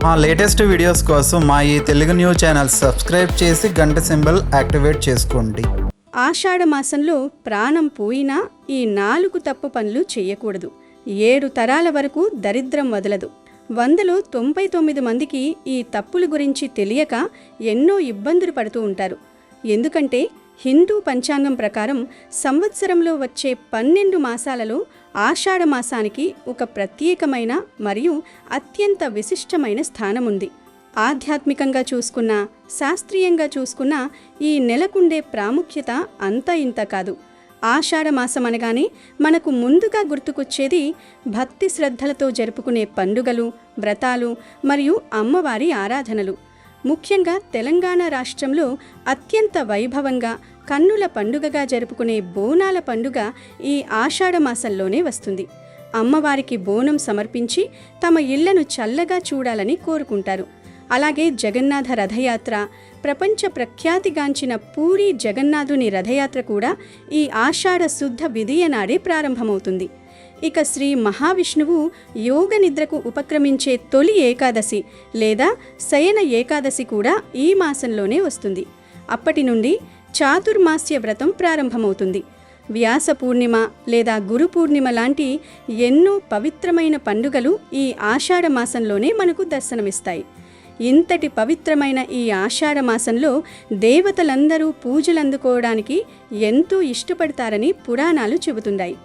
మా latest videos కోసం మా ఈ తెలుగు న్యూస్ ఛానల్ సబ్స్క్రైబ్ చేసి గంట సింబల్ యాక్టివేట్ చేసుకోండి. ఆషాఢ మాసంలో ప్రాణం పోయినా ఈ 4 తప్పు పనులు చేయకూడదు. 7 తరాల వరకు దరిద్రం వదలదు. 100లో 99 మందికి ఈ తప్పుల గురించి తెలియక ఎన్నో ఇబ్బందులు పడుతూ ఉంటారు. ఎందుకంటే హిందూ పంచాంగం ప్రకారం సంవత్సరంలో వచ్చే 12 మాసాలలో ఆషాఢ మాసానికి ఒక ప్రత్యేకమైన మరియు అత్యంత విశిష్టమైన స్థానం ఉంది. ఆధ్యాత్మికంగా చూసుకున్నా, శాస్త్రీయంగా చూసుకున్నా ఈ నెలకుండే ప్రాముఖ్యత అంతా ఇంత కాదు. ఆషాఢ మాసం అనగానే మనకు ముందుగా గుర్తుకొచ్చేది భక్తి శ్రద్ధలతో జరుపుకునే పండుగలు, వ్రతాలు మరియు అమ్మవారి ఆరాధనలు. ముఖ్యంగా తెలంగాణ రాష్ట్రంలో అత్యంత వైభవంగా కన్నుల పండుగగా జరుపుకునే బోనాల పండుగ ఈ ఆషాఢ మాసంలోనే వస్తుంది. అమ్మవారికి బోనం సమర్పించి తమ ఇళ్లను చల్లగా చూడాలని కోరుకుంటారు. అలాగే జగన్నాథ రథయాత్ర, ప్రపంచ ప్రఖ్యాతిగాంచిన పూరీ జగన్నాథుని రథయాత్ర కూడా ఈ ఆషాఢ శుద్ధ విదియ నాడే ప్రారంభమవుతుంది. ఇక శ్రీ మహావిష్ణువు యోగ నిద్రకు ఉపక్రమించే తొలి ఏకాదశి లేదా శయన ఏకాదశి కూడా ఈ మాసంలోనే వస్తుంది. అప్పటి నుండి చాతుర్మాస్య వ్రతం ప్రారంభమవుతుంది. వ్యాస పూర్ణిమ లేదా గురు పూర్ణిమ లాంటి ఎన్నో పవిత్రమైన పండుగలు ఈ ఆషాఢ మాసంలోనే మనకు దర్శనమిస్తాయి. ఇంతటి పవిత్రమైన ఈ ఆషాఢ మాసంలో దేవతలందరూ పూజలందుకోవడానికి ఎంతో ఇష్టపడతారని పురాణాలు చెబుతున్నాయి.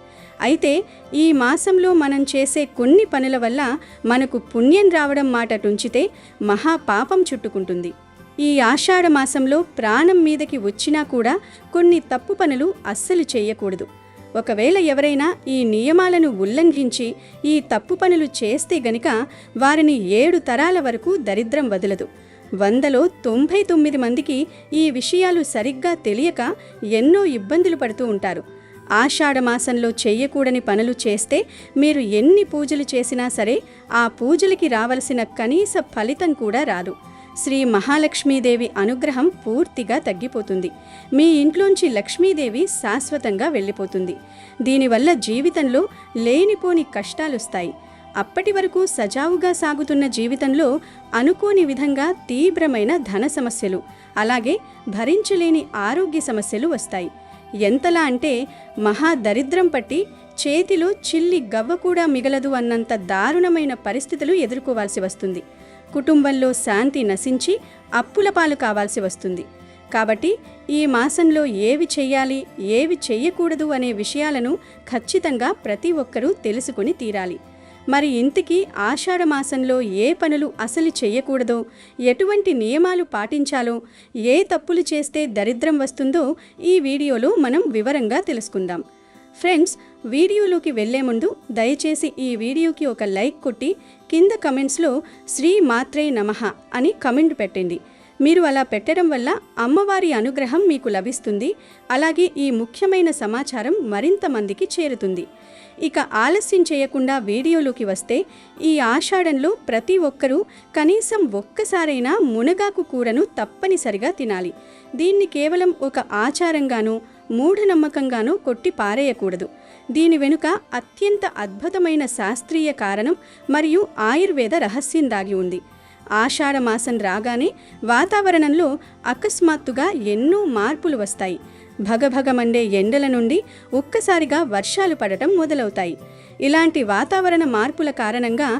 అయితే ఈ మాసంలో మనం చేసే కొన్ని పనుల వల్ల మనకు పుణ్యం రావడం మాట టుంచితే మహాపాపం చుట్టుకుంటుంది. ఈ ఆషాఢ మాసంలో ప్రాణం మీదకి వచ్చినా కూడా కొన్ని తప్పు పనులు అస్సలు చేయకూడదు. ఒకవేళ ఎవరైనా ఈ నియమాలను ఉల్లంఘించి ఈ తప్పు పనులు చేస్తే గనుక వారిని 7 తరాల వరకు దరిద్రం వదలదు. 100లో 99 మందికి ఈ విషయాలు సరిగ్గా తెలియక ఎన్నో ఇబ్బందులు పడుతూ ఉంటారు. ఆషాఢ మాసంలో చెయ్యకూడని పనులు చేస్తే మీరు ఎన్ని పూజలు చేసినా సరే ఆ పూజలకి రావలసిన కనీస ఫలితం కూడా రాదు. శ్రీ మహాలక్ష్మీదేవి అనుగ్రహం పూర్తిగా తగ్గిపోతుంది. మీ ఇంట్లోంచి లక్ష్మీదేవి శాశ్వతంగా వెళ్ళిపోతుంది. దీనివల్ల జీవితంలో లేనిపోని కష్టాలొస్తాయి. అప్పటి వరకు సజావుగా సాగుతున్న జీవితంలో అనుకోని విధంగా తీవ్రమైన ధన సమస్యలు, అలాగే భరించలేని ఆరోగ్య సమస్యలు వస్తాయి. ఎంతలా అంటే మహా దరిద్రం పట్టి చేతిలో చిల్లి గవ్వ కూడా మిగలదు అన్నంత దారుణమైన పరిస్థితులు ఎదుర్కోవాల్సి వస్తుంది. కుటుంబంలో శాంతి నశించి అప్పుల పాలు కావాల్సి వస్తుంది. కాబట్టి ఈ మాసంలో ఏవి చెయ్యాలి, ఏవి చెయ్యకూడదు అనే విషయాలను ఖచ్చితంగా ప్రతి ఒక్కరూ తెలుసుకుని తీరాలి. మరి ఇంతకీ ఆషాఢ మాసంలో ఏ పనులు అసలు చెయ్యకూడదో, ఎటువంటి నియమాలు పాటించాలో, ఏ తప్పులు చేస్తే దరిద్రం వస్తుందో ఈ వీడియోలో మనం వివరంగా తెలుసుకుందాం. ఫ్రెండ్స్, వీడియోలోకి వెళ్లే ముందు దయచేసి ఈ వీడియోకి ఒక లైక్ కొట్టి కింద కమెంట్స్లో శ్రీ మాత్రే నమః అని కమెంట్ పెట్టండి. మీరు అలా పెట్టడం వల్ల అమ్మవారి అనుగ్రహం మీకు లభిస్తుంది. అలాగే ఈ ముఖ్యమైన సమాచారం మరింత మందికి చేరుతుంది. ఇక ఆలస్యం చేయకుండా వీడియోలోకి వస్తే, ఈ ఆషాఢంలో ప్రతి ఒక్కరూ కనీసం ఒక్కసారైనా మునగాకు కూరను తప్పనిసరిగా తినాలి. దీన్ని కేవలం ఒక ఆచారంగానూ మూఢనమ్మకంగానూ కొట్టి పారేయకూడదు. దీని వెనుక అత్యంత అద్భుతమైన శాస్త్రీయ కారణం మరియు ఆయుర్వేద రహస్యం దాగి ఉంది. ఆషాఢ మాసం రాగానే వాతావరణంలో అకస్మాత్తుగా ఎన్నో మార్పులు వస్తాయి. భగభగమండే ఎండల నుండి ఒక్కసారిగా వర్షాలు పడటం మొదలవుతాయి. ఇలాంటి వాతావరణ మార్పుల కారణంగా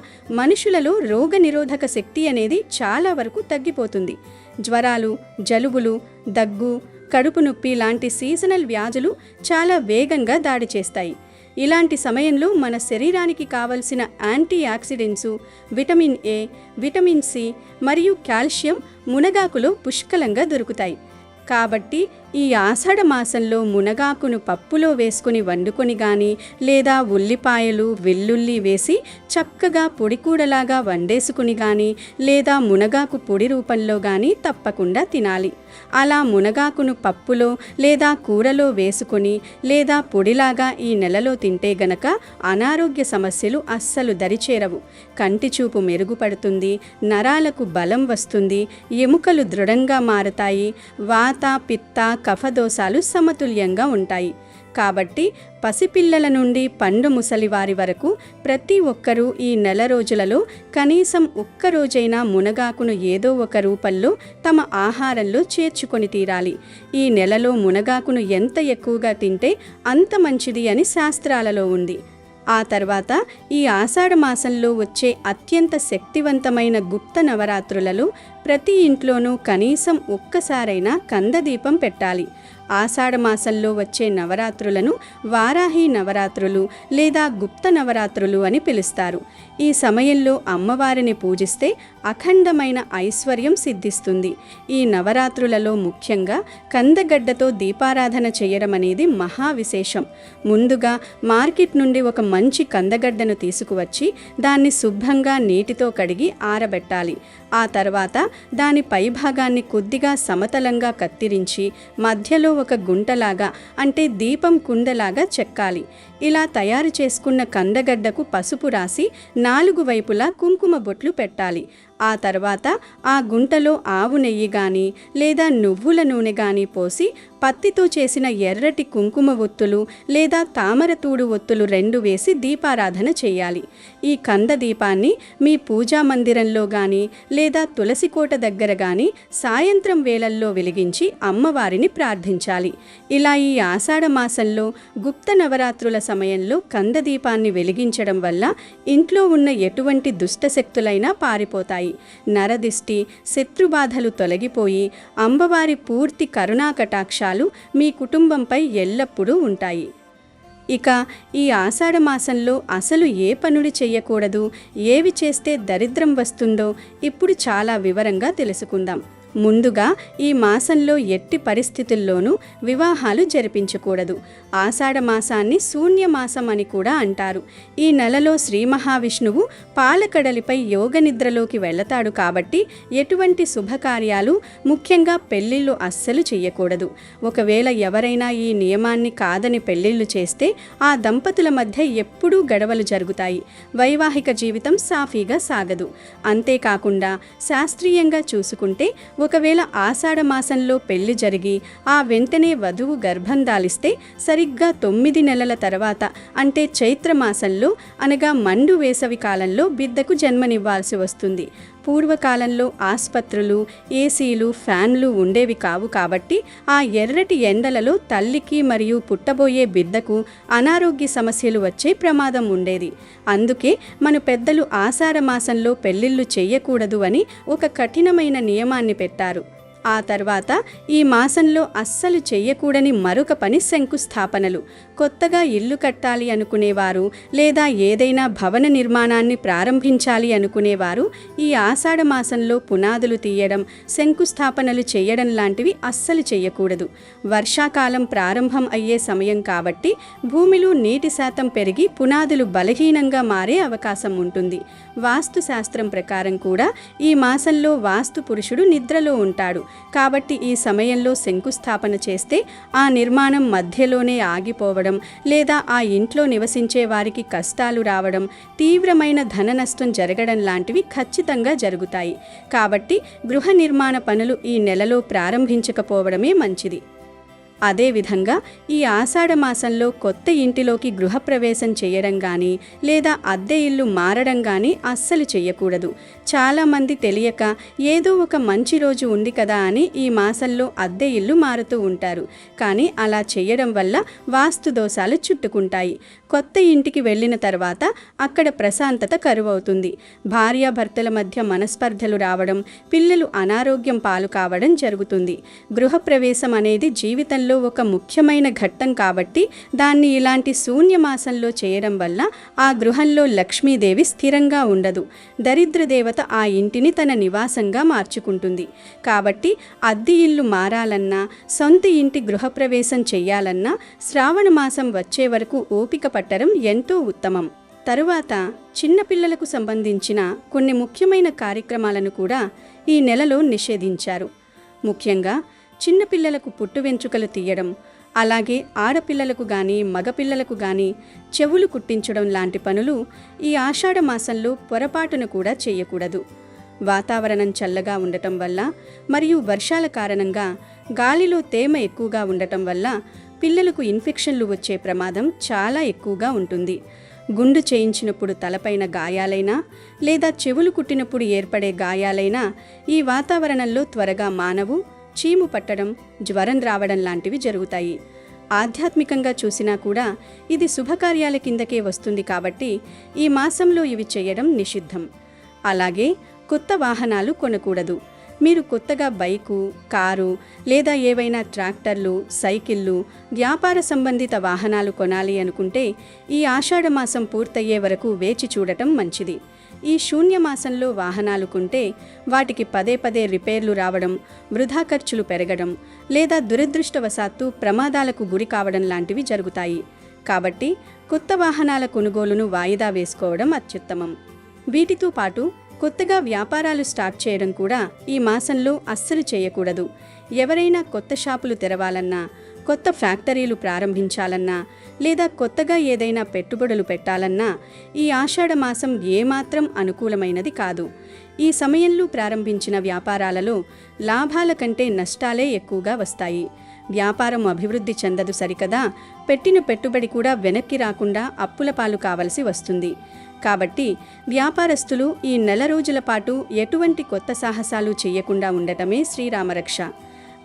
మనుషులలో రోగనిరోధక శక్తి అనేది చాలా వరకు తగ్గిపోతుంది. జ్వరాలు, జలుబులు, దగ్గు, కడుపు నొప్పి లాంటి సీజనల్ వ్యాధులు చాలా వేగంగా దాడి చేస్తాయి. ఇలాంటి సమయంలో మన శరీరానికి కావలసిన antioxidants, vitamin A, vitamin C మరియు కాల్షియం మునగాకులో పుష్కలంగా దొరుకుతాయి. కాబట్టి ఈ ఆషాఢ మాసంలో మునగాకును పప్పులో వేసుకుని వండుకొని కానీ, లేదా ఉల్లిపాయలు, వెల్లుల్లి వేసి చక్కగా పొడికూడలాగా వండేసుకుని కానీ, లేదా మునగాకు పొడి రూపంలో కానీ తప్పకుండా తినాలి. అలా మునగాకును పప్పులో లేదా కూరలో వేసుకొని లేదా పొడిలాగా ఈ నెలలో తింటే గనక అనారోగ్య సమస్యలు అస్సలు దరిచేరవు. కంటి చూపు మెరుగుపడుతుంది, నరాలకు బలం వస్తుంది, ఎముకలు దృఢంగా మారతాయి, వాత, పిత్త, కఫదోషాలు సమతుల్యంగా ఉంటాయి. కాబట్టి పసిపిల్లల నుండి పండు ముసలి వారి వరకు ప్రతి ఒక్కరూ ఈ నెల రోజులలో కనీసం ఒక్కరోజైనా మునగాకును ఏదో ఒక రూపంలో తమ ఆహారంలో చేర్చుకొని తీరాలి. ఈ నెలలో మునగాకును ఎంత ఎక్కువగా తింటే అంత మంచిది అని శాస్త్రాలలో ఉంది. ఆ తర్వాత ఈ ఆషాఢ మాసంలో వచ్చే అత్యంత శక్తివంతమైన గుప్త నవరాత్రులలో ప్రతి ఇంట్లోనూ కనీసం ఒక్కసారైనా కందదీపం పెట్టాలి. ఆషాఢ మాసంలో వచ్చే నవరాత్రులను వారాహి నవరాత్రులు లేదా గుప్త నవరాత్రులు అని పిలుస్తారు. ఈ సమయంలో అమ్మవారిని పూజిస్తే అఖండమైన ఐశ్వర్యం సిద్ధిస్తుంది. ఈ నవరాత్రులలో ముఖ్యంగా కందగడ్డతో దీపారాధన చేయడం అనేది మహావిశేషం. ముందుగా మార్కెట్ నుండి ఒక మంచి కందగడ్డను తీసుకువచ్చి దాన్ని శుభ్రంగా నీటితో కడిగి ఆరబెట్టాలి. ఆ తర్వాత దాని పైభాగాన్ని కొద్దిగా సమతలంగా కత్తిరించి మధ్యలో ఒక గుంటలాగా అంటే దీపం కుండలాగా చెక్కాలి. ఇలా తయారు చేసుకున్న కందగడ్డకు పసుపు రాసి 4 వైపులా కుంకుమ బొట్లు పెట్టాలి. ఆ తర్వాత ఆ గుంటలో ఆవు నెయ్యి కానీ లేదా నువ్వుల నూనె కానీ పోసి పత్తితో చేసిన ఎర్రటి కుంకుమ ఒత్తులు లేదా తామరతూడు ఒత్తులు 2 వేసి దీపారాధన చేయాలి. ఈ కంద దీపాన్ని మీ పూజా మందిరంలో కానీ లేదా తులసి కోట దగ్గర కానీ సాయంత్రం వేళల్లో వెలిగించి అమ్మవారిని ప్రార్థించాలి. ఇలా ఈ ఆషాఢ మాసంలో గుప్త నవరాత్రుల సమయంలో కంద దీపాన్ని వెలిగించడం వల్ల ఇంట్లో ఉన్న ఎటువంటి దుష్టశక్తులైనా పారిపోతాయి. నరదిష్టి, శత్రుబాధలు తొలగిపోయి అమ్మవారి పూర్తి కరుణా కటాక్షాలు మీ కుటుంబంపై ఎల్లప్పుడూ ఉంటాయి. ఇక ఈ ఆషాఢ మాసంలో అసలు ఏ పనులు చేయకూడదు, ఏవి చేస్తే దరిద్రం వస్తుందో ఇప్పుడు చాలా వివరంగా తెలుసుకుందాం. ముందుగా ఈ మాసంలో ఎట్టి పరిస్థితుల్లోనూ వివాహాలు జరిపించకూడదు. ఆషాఢ మాసాన్ని శూన్యమాసం అని కూడా అంటారు. ఈ నెలలో శ్రీ మహావిష్ణువు పాలకడలిపై యోగ నిద్రలోకి వెళతాడు కాబట్టి ఎటువంటి శుభకార్యాలు ముఖ్యంగా పెళ్లిళ్ళు అస్సలు చేయకూడదు. ఒకవేళ ఎవరైనా ఈ నియమాన్ని కాదని పెళ్లిళ్ళు చేస్తే ఆ దంపతుల మధ్య ఎప్పుడూ గొడవలు జరుగుతాయి. వైవాహిక జీవితం సాఫీగా సాగదు. అంతేకాకుండా శాస్త్రీయంగా చూసుకుంటే ఒకవేళ ఆషాఢ మాసంలో పెళ్లి జరిగి ఆ వెంటనే వధువు గర్భం దాలిస్తే సరిగ్గా 9 నెలల తర్వాత అంటే చైత్రమాసంలో అనగా మండు వేసవి కాలంలో బిడ్డకు జన్మనివ్వాల్సి వస్తుంది. పూర్వకాలంలో ఆస్పత్రులు, ఏసీలు, ఫ్యాన్లు ఉండేవి కావు కాబట్టి ఆ ఎర్రటి ఎండలలో తల్లికి మరియు పుట్టబోయే బిడ్డకు అనారోగ్య సమస్యలు వచ్చే ప్రమాదం ఉండేది. అందుకే మన పెద్దలు ఆషాఢ మాసంలో పెళ్లిళ్ళు చేయకూడదు అని ఒక కఠినమైన నియమాన్ని పెట్టారు. ఆ తర్వాత ఈ మాసంలో అస్సలు చెయ్యకూడని మరొక పని శంకుస్థాపనలు. కొత్తగా ఇల్లు కట్టాలి అనుకునేవారు లేదా ఏదైనా భవన నిర్మాణాన్ని ప్రారంభించాలి అనుకునేవారు ఈ ఆషాఢ మాసంలో పునాదులు తీయడం, శంకుస్థాపనలు చేయడం లాంటివి అస్సలు చేయకూడదు. వర్షాకాలం ప్రారంభం అయ్యే సమయం కాబట్టి భూమిలో నీటి శాతం పెరిగి పునాదులు బలహీనంగా మారే అవకాశం ఉంటుంది. వాస్తు శాస్త్రం ప్రకారం కూడా ఈ మాసంలో వాస్తు పురుషుడు నిద్రలో ఉంటాడు. కాబట్టి ఈ సమయంలో శంకుస్థాపన చేస్తే ఆ నిర్మాణం మధ్యలోనే ఆగిపోవడం లేదా ఆ ఇంట్లో నివసించే వారికి కష్టాలు రావడం, తీవ్రమైన ధన నష్టం జరగడం లాంటివి ఖచ్చితంగా జరుగుతాయి. కాబట్టి గృహ నిర్మాణ పనులు ఈ నెలలో ప్రారంభించకపోవడమే మంచిది. అదేవిధంగా ఈ ఆషాఢ మాసంలో కొత్త ఇంటిలోకి గృహప్రవేశం చేయడం కానీ లేదా అద్దె ఇల్లు మారడం కానీ అస్సలు చేయకూడదు. చాలామంది తెలియక ఏదో ఒక మంచి రోజు ఉంది కదా అని ఈ మాసంలో అద్దె ఇల్లు మారుతూ ఉంటారు. కానీ అలా చేయడం వల్ల వాస్తు దోషాలు చుట్టుకుంటాయి. కొత్త ఇంటికి వెళ్ళిన తర్వాత అక్కడ ప్రశాంతత కరువవుతుంది. భార్యాభర్తల మధ్య మనస్పర్ధలు రావడం, పిల్లలు అనారోగ్యం పాలు కావడం జరుగుతుంది. గృహప్రవేశం అనేది జీవితంలో ఒక ముఖ్యమైన ఘట్టం కాబట్టి దాన్ని ఇలాంటి శూన్యమాసంలో చేయడం వల్ల ఆ గృహంలో లక్ష్మీదేవి స్థిరంగా ఉండదు. దరిద్ర దేవత ఆ ఇంటిని తన నివాసంగా మార్చుకుంటుంది. కాబట్టి అద్దె ఇల్లు మారాలన్నా, సొంత ఇంటి గృహప్రవేశం చెయ్యాలన్నా శ్రావణ మాసం వచ్చే వరకు ఓపిక పట్టడం ఎంతో ఉత్తమం. తరువాత చిన్నపిల్లలకు సంబంధించిన కొన్ని ముఖ్యమైన కార్యక్రమాలను కూడా ఈ నెలలో నిషేధించారు. ముఖ్యంగా చిన్నపిల్లలకు పుట్టు వెంట్రుకలు తీయడం, అలాగే ఆడపిల్లలకు కానీ మగపిల్లలకు కానీ చెవులు కుట్టించడం లాంటి పనులు ఈ ఆషాఢ మాసంలో పొరపాటును కూడా చేయకూడదు. వాతావరణం చల్లగా ఉండటం వల్ల మరియు వర్షాల కారణంగా గాలిలో తేమ ఎక్కువగా ఉండటం వల్ల పిల్లలకు ఇన్ఫెక్షన్లు వచ్చే ప్రమాదం చాలా ఎక్కువగా ఉంటుంది. గుండు చేయించినప్పుడు తలపైన గాయాలైనా లేదా చెవులు కుట్టినప్పుడు ఏర్పడే గాయాలైనా ఈ వాతావరణంలో త్వరగా మానవు, చీము పట్టడం, జ్వరం రావడం లాంటివి జరుగుతాయి. ఆధ్యాత్మికంగా చూసినా కూడా ఇది శుభకార్యాల కిందకే వస్తుంది కాబట్టి ఈ మాసంలో ఇవి చేయడం నిషిద్ధం. అలాగే కొత్త వాహనాలు కొనకూడదు. మీరు కొత్తగా బైకు, కారు లేదా ఏవైనా ట్రాక్టర్లు, సైకిళ్ళు, వ్యాపార సంబంధిత వాహనాలు కొనాలి అనుకుంటే ఈ ఆషాఢమాసం పూర్తయ్యే వరకు వేచి చూడటం మంచిది. ఈ శూన్యమాసంలో వాహనాలు కొంటే వాటికి పదే పదే రిపేర్లు రావడం, వృధా ఖర్చులు పెరగడం లేదా దురదృష్టవశాత్తు ప్రమాదాలకు గురి కావడం లాంటివి జరుగుతాయి. కాబట్టి కొత్త వాహనాల కొనుగోలును వాయిదా వేసుకోవడం అత్యుత్తమం. వీటితో పాటు కొత్తగా వ్యాపారాలు స్టార్ట్ చేయడం కూడా ఈ మాసంలో అస్సలు చేయకూడదు. ఎవరైనా కొత్త షాపులు తెరవాలన్నా, కొత్త ఫ్యాక్టరీలు ప్రారంభించాలన్నా లేదా కొత్తగా ఏదైనా పెట్టుబడులు పెట్టాలన్నా ఈ ఆషాఢ మాసం ఏమాత్రం అనుకూలమైనది కాదు. ఈ సమయంలో ప్రారంభించిన వ్యాపారాలలో లాభాల కంటే నష్టాలే ఎక్కువగా వస్తాయి. వ్యాపారం అభివృద్ధి చెందదు సరికదా, పెట్టిన పెట్టుబడి కూడా వెనక్కి రాకుండా అప్పుల పాలు కావలసి వస్తుంది. కాబట్టి వ్యాపారస్తులు ఈ నెల రోజుల పాటు ఎటువంటి కొత్త సాహసాలు చేయకుండా ఉండటమే శ్రీరామరక్ష.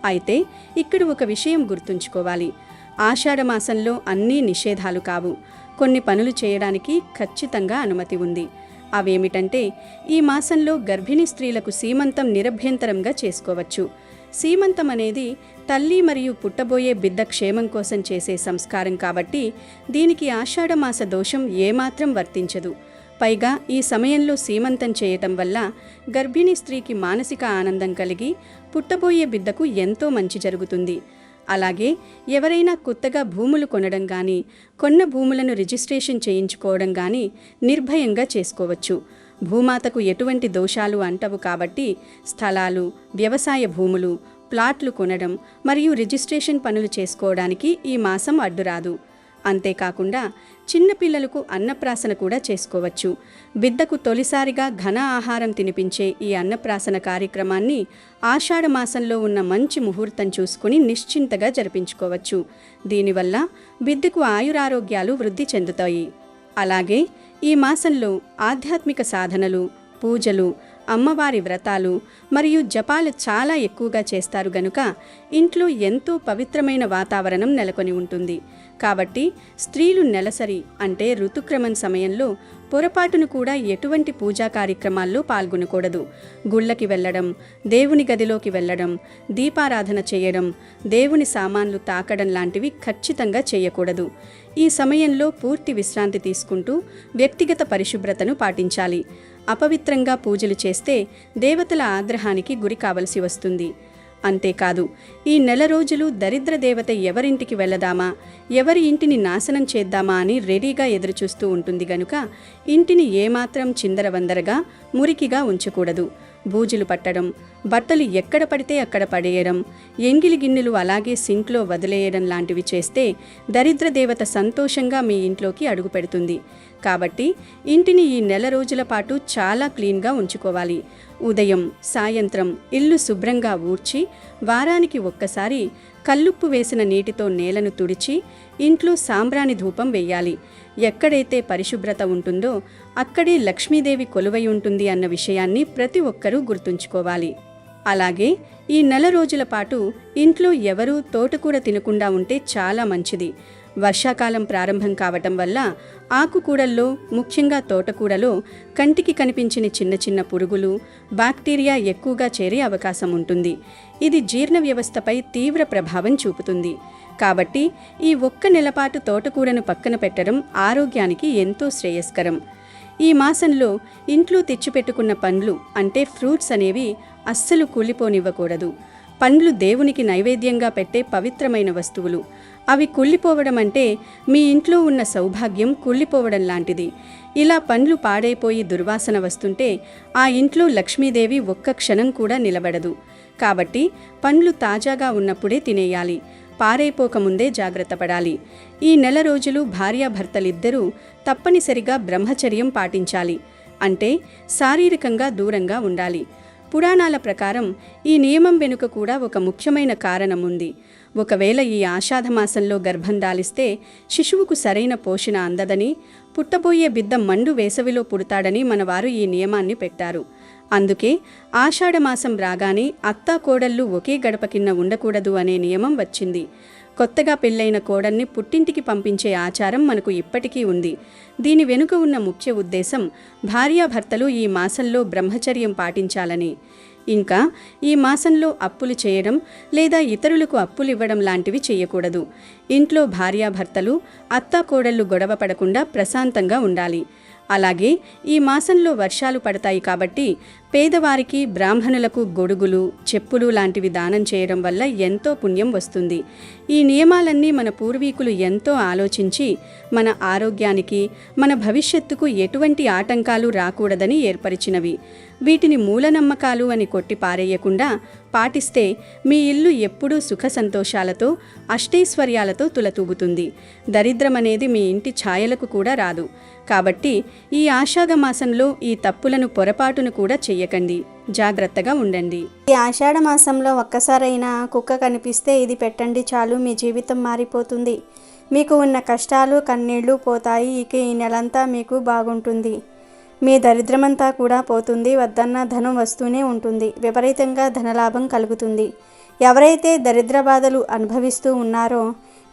అయితే ఇక్కడ ఒక విషయం గుర్తుంచుకోవాలి. ఆషాఢమాసంలో అన్నీ నిషేధాలు కావు. కొన్ని పనులు చేయడానికి ఖచ్చితంగా అనుమతి ఉంది. అవేమిటంటే ఈ మాసంలో గర్భిణీ స్త్రీలకు సీమంతం నిరభ్యంతరంగా చేసుకోవచ్చు. సీమంతం అనేది తల్లి మరియు పుట్టబోయే బిడ్డ క్షేమం కోసం చేసే సంస్కారం కాబట్టి దీనికి ఆషాఢమాస దోషం ఏమాత్రం వర్తించదు. పైగా ఈ సమయంలో సీమంతం చేయటం వల్ల గర్భిణీ స్త్రీకి మానసిక ఆనందం కలిగి పుట్టబోయే బిడ్డకు ఎంతో మంచి జరుగుతుంది. అలాగే ఎవరైనా కొత్తగా భూములు కొనడం కానీ, కొన్న భూములను రిజిస్ట్రేషన్ చేయించుకోవడం కానీ నిర్భయంగా చేసుకోవచ్చు. భూమాతకు ఎటువంటి దోషాలు అంటవు కాబట్టి స్థలాలు, వ్యవసాయ భూములు, ప్లాట్లు కొనడం మరియు రిజిస్ట్రేషన్ పనులు చేసుకోవడానికి ఈ మాసం అడ్డురాదు. అంతేకాకుండా చిన్నపిల్లలకు అన్నప్రాసన కూడా చేసుకోవచ్చు. బిడ్డకు తొలిసారిగా ఘన ఆహారం తినిపించే ఈ అన్నప్రాసన కార్యక్రమాన్ని ఆషాఢ మాసంలో ఉన్న మంచి ముహూర్తం చూసుకుని నిశ్చింతగా జరిపించుకోవచ్చు. దీనివల్ల బిడ్డకు ఆయురారోగ్యాలు వృద్ధి చెందుతాయి. అలాగే ఈ మాసంలో ఆధ్యాత్మిక సాధనలు, పూజలు, అమ్మవారి వ్రతాలు మరియు జపాలు చాలా ఎక్కువగా చేస్తారు గనుక ఇంట్లో ఎంతో పవిత్రమైన వాతావరణం నెలకొని ఉంటుంది. కాబట్టి స్త్రీలు నెలసరి అంటే ఋతుక్రమం సమయంలో పొరపాటును కూడా ఎటువంటి పూజా కార్యక్రమాల్లో పాల్గొనకూడదు. గుళ్ళకి వెళ్ళడం, దేవుని గదిలోకి వెళ్ళడం, దీపారాధన చేయడం, దేవుని సామాన్లు తాకడం లాంటివి ఖచ్చితంగా చేయకూడదు. ఈ సమయంలో పూర్తి విశ్రాంతి తీసుకుంటూ వ్యక్తిగత పరిశుభ్రతను పాటించాలి. అపవిత్రంగా పూజలు చేస్తే దేవతల ఆగ్రహానికి గురి కావలసి వస్తుంది. అంతేకాదు ఈ నెల రోజులు దరిద్ర దేవత ఎవరింటికి వెళ్లదామా, ఎవరి ఇంటిని నాశనం చేద్దామా అని రెడీగా ఎదురుచూస్తూ ఉంటుంది గనుక ఇంటిని ఏమాత్రం చిందరవందరగా, మురికిగా ఉంచకూడదు. బూజులు పట్టడం, బట్టలు ఎక్కడ పడితే అక్కడ పడేయడం, ఎంగిలి గిన్నెలు అలాగే సింక్లో వదిలేయడం లాంటివి చేస్తే దరిద్ర దేవత సంతోషంగా మీ ఇంట్లోకి అడుగు పెడుతుంది. కాబట్టి ఇంటిని ఈ నెల రోజుల పాటు చాలా క్లీన్గా ఉంచుకోవాలి. ఉదయం, సాయంత్రం ఇల్లు శుభ్రంగా ఊడ్చి వారానికి ఒక్కసారి కల్లుప్పు వేసిన నీటితో నేలను తుడిచి ఇంట్లో సాంబ్రాణి ధూపం వెయ్యాలి. ఎక్కడైతే పరిశుభ్రత ఉంటుందో అక్కడే లక్ష్మీదేవి కొలువై ఉంటుంది అన్న విషయాన్ని ప్రతి ఒక్కరూ గుర్తుంచుకోవాలి. అలాగే ఈ నెల రోజుల పాటు ఇంట్లో ఎవరూ తోటకూర తినకుండా ఉంటే చాలా మంచిది. వర్షాకాలం ప్రారంభం కావటం వల్ల ఆకుకూరల్లో, ముఖ్యంగా తోటకూరలో కంటికి కనిపించిన చిన్న చిన్న పురుగులు, బ్యాక్టీరియా ఎక్కువగా చేరే అవకాశం ఉంటుంది. ఇది జీర్ణ వ్యవస్థపై తీవ్ర ప్రభావం చూపుతుంది. కాబట్టి ఈ ఒక్క నెలపాటు తోటకూరను పక్కన పెట్టడం ఆరోగ్యానికి ఎంతో శ్రేయస్కరం. ఈ మాసంలో ఇంట్లో తెచ్చిపెట్టుకున్న పండ్లు అంటే ఫ్రూట్స్ అనేవి అస్సలు కుళ్ళిపోనివ్వకూడదు. పండ్లు దేవునికి నైవేద్యంగా పెట్టే పవిత్రమైన వస్తువులు. అవి కుళ్ళిపోవడం అంటే మీ ఇంట్లో ఉన్న సౌభాగ్యం కుళ్ళిపోవడం లాంటిది. ఇలా పండ్లు పాడైపోయి దుర్వాసన వస్తుంటే ఆ ఇంట్లో లక్ష్మీదేవి ఒక్క క్షణం కూడా నిలబడదు. కాబట్టి పండ్లు తాజాగా ఉన్నప్పుడే తినేయాలి. పారైపోకముందే జాగ్రత్త పడాలి. ఈ నెల రోజులు భార్యాభర్తలిద్దరూ తప్పనిసరిగా బ్రహ్మచర్యం పాటించాలి. అంటే శారీరకంగా దూరంగా ఉండాలి. పురాణాల ప్రకారం ఈ నియమం వెనుక కూడా ఒక ముఖ్యమైన కారణం ఉంది. ఒకవేళ ఈ ఆషాఢమాసంలో గర్భం దాలిస్తే శిశువుకు సరైన పోషణ అందదని, పుట్టబోయే బిడ్డ మండు వేసవిలో పుడతాడని మనవారు ఈ నియమాన్ని పెట్టారు. అందుకే ఆషాఢమాసం రాగానే అత్తా కోడళ్ళు ఒకే గడప కింద ఉండకూడదు అనే నియమం వచ్చింది. కొత్తగా పెళ్ళైన కోడల్ని పుట్టింటికి పంపించే ఆచారం మనకు ఇప్పటికీ ఉంది. దీని వెనుక ఉన్న ముఖ్య ఉద్దేశం భార్యాభర్తలు ఈ మాసంలో బ్రహ్మచర్యం పాటించాలని, ఇంకా ఈ మాసంలో అప్పులు చేయడం లేదా ఇతరులకు అప్పులు ఇవ్వడం లాంటివి చేయకూడదు. ఇంట్లో భార్యాభర్తలు అత్తా కోడళ్ళు గొడవ పడకుండా ప్రశాంతంగా ఉండాలి. అలాగే ఈ మాసంలో వర్షాలు పడతాయి కాబట్టి పేదవారికి, బ్రాహ్మణులకు గొడుగులు, చెప్పులు లాంటివి దానం చేయడం వల్ల ఎంతో పుణ్యం వస్తుంది. ఈ నియమాలన్నీ మన పూర్వీకులు ఎంతో ఆలోచించి మన ఆరోగ్యానికి, మన భవిష్యత్తుకు ఎటువంటి ఆటంకాలు రాకూడదని ఏర్పరిచినవి. వీటిని మూఢనమ్మకాలు అని కొట్టి పారేయకుండా పాటిస్తే మీ ఇల్లు ఎప్పుడూ సుఖ సంతోషాలతో, అష్టైశ్వర్యాలతో తులతూగుతుంది. దరిద్రం అనేది మీ ఇంటి ఛాయలకు కూడా రాదు. కాబట్టి ఈ ఆషాఢ మాసంలో ఈ తప్పులను పొరపాటును కూడా చెయ్యకండి. జాగ్రత్తగా ఉండండి. ఈ ఆషాఢ మాసంలో ఒక్కసారైనా కుక్క కనిపిస్తే ఇది పెట్టండి చాలు, మీ జీవితం మారిపోతుంది. మీకు ఉన్న కష్టాలు, కన్నీళ్లు పోతాయి. ఇక ఈ నెలంతా మీకు బాగుంటుంది. మీ దరిద్రమంతా కూడా పోతుంది. వద్దన్న ధనం వస్తూనే ఉంటుంది. విపరీతంగా ధనలాభం కలుగుతుంది. ఎవరైతే దరిద్ర బాధలు అనుభవిస్తూ ఉన్నారో,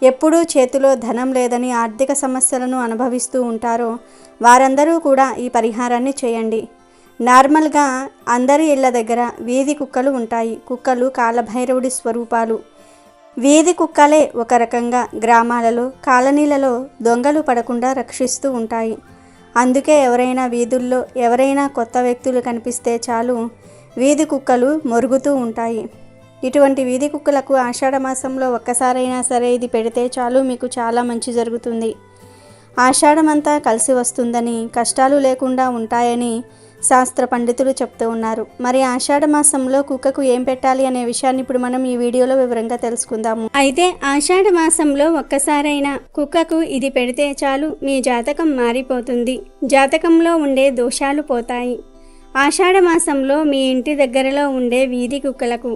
ఎప్పుడూ చేతిలో ధనం లేదని ఆర్థిక సమస్యలను అనుభవిస్తూ ఉంటారో వారందరూ కూడా ఈ పరిహారాన్ని చేయండి. నార్మల్గా అందరి ఇళ్ల దగ్గర వీధి కుక్కలు ఉంటాయి. కుక్కలు కాలభైరవుడి స్వరూపాలు. వీధి కుక్కలే ఒక రకంగా గ్రామాలలో, కాలనీలలో దొంగలు పడకుండా రక్షిస్తూ ఉంటాయి. అందుకే ఎవరైనా వీధుల్లో ఎవరైనా కొత్త వ్యక్తులు కనిపిస్తే చాలు వీధి కుక్కలు మొరుగుతూ ఉంటాయి. ఇటువంటి వీధి కుక్కలకు ఆషాఢ మాసంలో ఒక్కసారైనా సరే ఇది పెడితే చాలు, మీకు చాలా మంచి జరుగుతుంది. ఆషాఢమంతా కలిసి వస్తుందని, కష్టాలు లేకుండా ఉంటాయని శాస్త్ర పండితులు చెప్తూ ఉన్నారు. మరి ఆషాఢ మాసంలో కుక్కకు ఏం పెట్టాలి అనే విషయాన్ని ఇప్పుడు మనం ఈ వీడియోలో వివరంగా తెలుసుకుందాము. అయితే ఆషాఢ మాసంలో ఒక్కసారైనా కుక్కకు ఇది పెడితే చాలు, మీ జాతకం మారిపోతుంది. జాతకంలో ఉండే దోషాలు పోతాయి. ఆషాఢ మాసంలో మీ ఇంటి దగ్గరలో ఉండే వీధి కుక్కలకు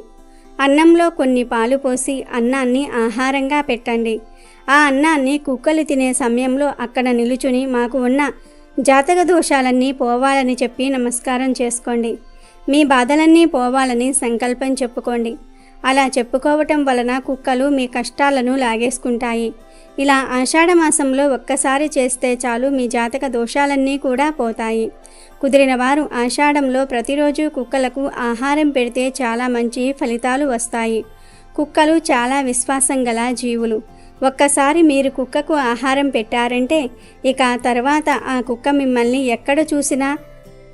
అన్నంలో కొన్ని పాలు పోసి అన్నాన్ని ఆహారంగా పెట్టండి. ఆ అన్నాన్ని కుక్కలు తినే సమయంలో అక్కడ నిలుచుని మాకు ఉన్న జాతక దోషాలన్నీ పోవాలని చెప్పి నమస్కారం చేసుకోండి. మీ బాధలన్నీ పోవాలని సంకల్పం చెప్పుకోండి. అలా చెప్పుకోవటం వలన కుక్కలు మీ కష్టాలను లాగేసుకుంటాయి. ఇలా ఆషాఢ మాసంలో ఒక్కసారి చేస్తే చాలు, మీ జాతక దోషాలన్నీ కూడా పోతాయి. కుదిరిన వారు ఆషాఢంలో ప్రతిరోజు కుక్కలకు ఆహారం పెడితే చాలా మంచి ఫలితాలు వస్తాయి. కుక్కలు చాలా విశ్వాసం గల జీవులు. ఒక్కసారి మీరు కుక్కకు ఆహారం పెట్టారంటే ఇక తర్వాత ఆ కుక్క మిమ్మల్ని ఎక్కడ చూసినా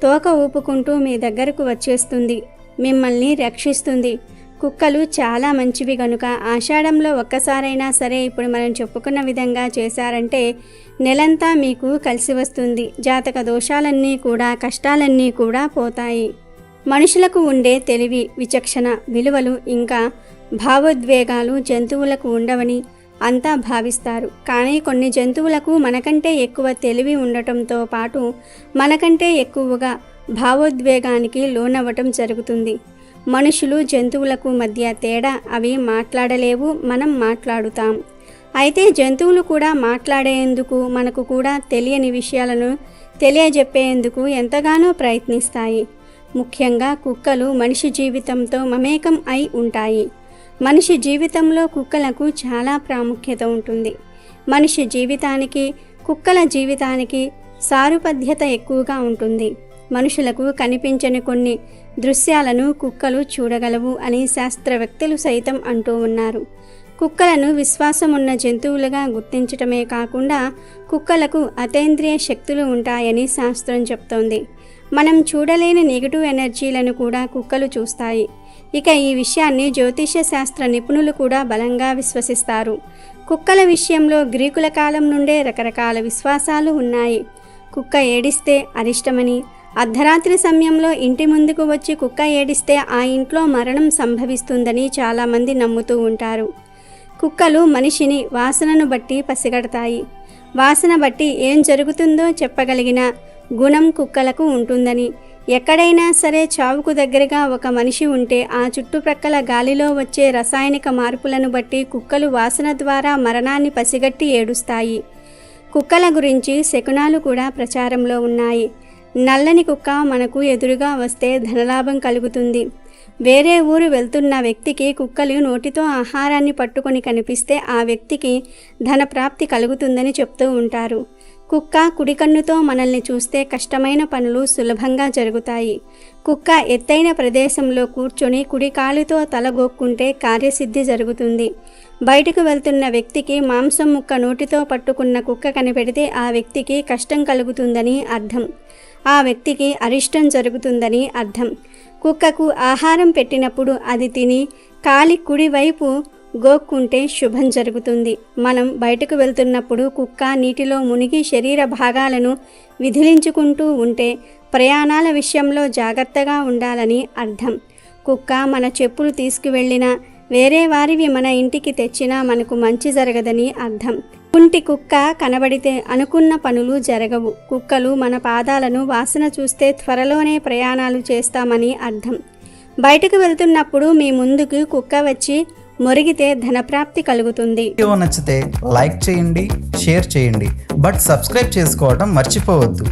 తోక ఊపుకుంటూ మీ దగ్గరకు వచ్చేస్తుంది, మిమ్మల్ని రక్షిస్తుంది. కుక్కలు చాలా మంచివి కనుక ఆషాఢంలో ఒక్కసారైనా సరే ఇప్పుడు మనం చెప్పుకున్న విధంగా చేశారంటే నెలంతా మీకు కలిసి వస్తుంది. జాతక దోషాలన్నీ కూడా, కష్టాలన్నీ కూడా పోతాయి. మనుషులకు ఉండే తెలివి, విచక్షణ, విలువలు ఇంకా భావోద్వేగాలు జంతువులకు ఉండవని అంతా భావిస్తారు. కానీ కొన్ని జంతువులకు మనకంటే ఎక్కువ తెలివి ఉండటంతో పాటు మనకంటే ఎక్కువగా భావోద్వేగానికి లోనవ్వటం జరుగుతుంది. మనుషులు జంతువులకు మధ్య తేడా, అవి మాట్లాడలేవు, మనం మాట్లాడుతాం. అయితే జంతువులు కూడా మాట్లాడేందుకు, మనకు కూడా తెలియని విషయాలను తెలియజెప్పేందుకు ఎంతగానో ప్రయత్నిస్తాయి. ముఖ్యంగా కుక్కలు మనిషి జీవితంతో మమేకం అయి ఉంటాయి. మనిషి జీవితంలో కుక్కలకు చాలా ప్రాముఖ్యత ఉంటుంది. మనిషి జీవితానికి, కుక్కల జీవితానికి సారూప్యత ఎక్కువగా ఉంటుంది. మనుషులకు కనిపించని కొన్ని దృశ్యాలను కుక్కలు చూడగలవు అని శాస్త్రవేత్తలు సైతం అంటూ ఉన్నారు. కుక్కలను విశ్వాసమున్న జంతువులుగా గుర్తించటమే కాకుండా కుక్కలకు అతీంద్రియ శక్తులు ఉంటాయని శాస్త్రం చెప్తోంది. మనం చూడలేని నెగిటివ్ ఎనర్జీలను కూడా కుక్కలు చూస్తాయి. ఇక ఈ విషయాన్ని జ్యోతిష్య శాస్త్ర నిపుణులు కూడా బలంగా విశ్వసిస్తారు. కుక్కల విషయంలో గ్రీకుల కాలం నుండే రకరకాల విశ్వాసాలు ఉన్నాయి. కుక్క ఏడిస్తే అరిష్టమని, అర్ధరాత్రి సమయంలో ఇంటి ముందుకు వచ్చి కుక్క ఏడిస్తే ఆ ఇంట్లో మరణం సంభవిస్తుందని చాలామంది నమ్ముతూ ఉంటారు. కుక్కలు మనిషిని వాసనను బట్టి పసిగడతాయి. వాసన బట్టి ఏం జరుగుతుందో చెప్పగలిగిన గుణం కుక్కలకు ఉంటుందని, ఎక్కడైనా సరే చావుకు దగ్గరగా ఒక మనిషి ఉంటే ఆ చుట్టుప్రక్కల గాలిలో వచ్చే రసాయనిక మార్పులను బట్టి కుక్కలు వాసన ద్వారా మరణాన్ని పసిగట్టి ఏడుస్తాయి. కుక్కల గురించి శకునాలు కూడా ప్రచారంలో ఉన్నాయి. నల్లని కుక్క మనకు ఎదురుగా వస్తే ధనలాభం కలుగుతుంది. వేరే ఊరు వెళ్తున్న వ్యక్తికి కుక్కలు నోటితో ఆహారాన్ని పట్టుకొని కనిపిస్తే ఆ వ్యక్తికి ధనప్రాప్తి కలుగుతుందని చెప్తూ ఉంటారు. కుక్క కుడి కన్నుతో మనల్ని చూస్తే కష్టమైన పనులు సులభంగా జరుగుతాయి. కుక్క ఎత్తైన ప్రదేశంలో కూర్చొని కుడి కాలుతో తలగొక్కుంటే కార్యసిద్ధి జరుగుతుంది. బయటకు వెళ్తున్న వ్యక్తికి మాంసం ముక్క నోటితో పట్టుకున్న కుక్క కనిపెడితే ఆ వ్యక్తికి కష్టం కలుగుతుందని అర్థం. ఆ వ్యక్తికి అరిష్టం జరుగుతుందని అర్థం. కుక్కకు ఆహారం పెట్టినప్పుడు అది తిని కాలి కుడివైపు గోక్కుంటే శుభం జరుగుతుంది. మనం బయటకు వెళ్తున్నప్పుడు కుక్క నీటిలో మునిగి శరీర భాగాలను విదిలించుకుంటూ ఉంటే ప్రయాణాల విషయంలో జాగ్రత్తగా ఉండాలని అర్థం. కుక్క మన చెప్పులు తీసుకువెళ్ళినా వేరే వారివి మన ఇంటికి తెచ్చినా మనకు మంచి జరగదని అర్థం. కుంటి కుక్క కనబడితే అనుకున్న పనులు జరగవు. కుక్కలు మన పాదాలను వాసన చూస్తే త్వరలోనే ప్రయాణాలు చేస్తామని అర్థం. బయటకు వెళ్తున్నప్పుడు మీ ముందుకు కుక్క వచ్చి మొరిగితే ధనప్రాప్తి కలుగుతుంది. వీడియో నచ్చితే లైక్ చేయండి, షేర్ చేయండి, బట్ సబ్స్క్రైబ్ చేసుకోవడం మర్చిపోవద్దు.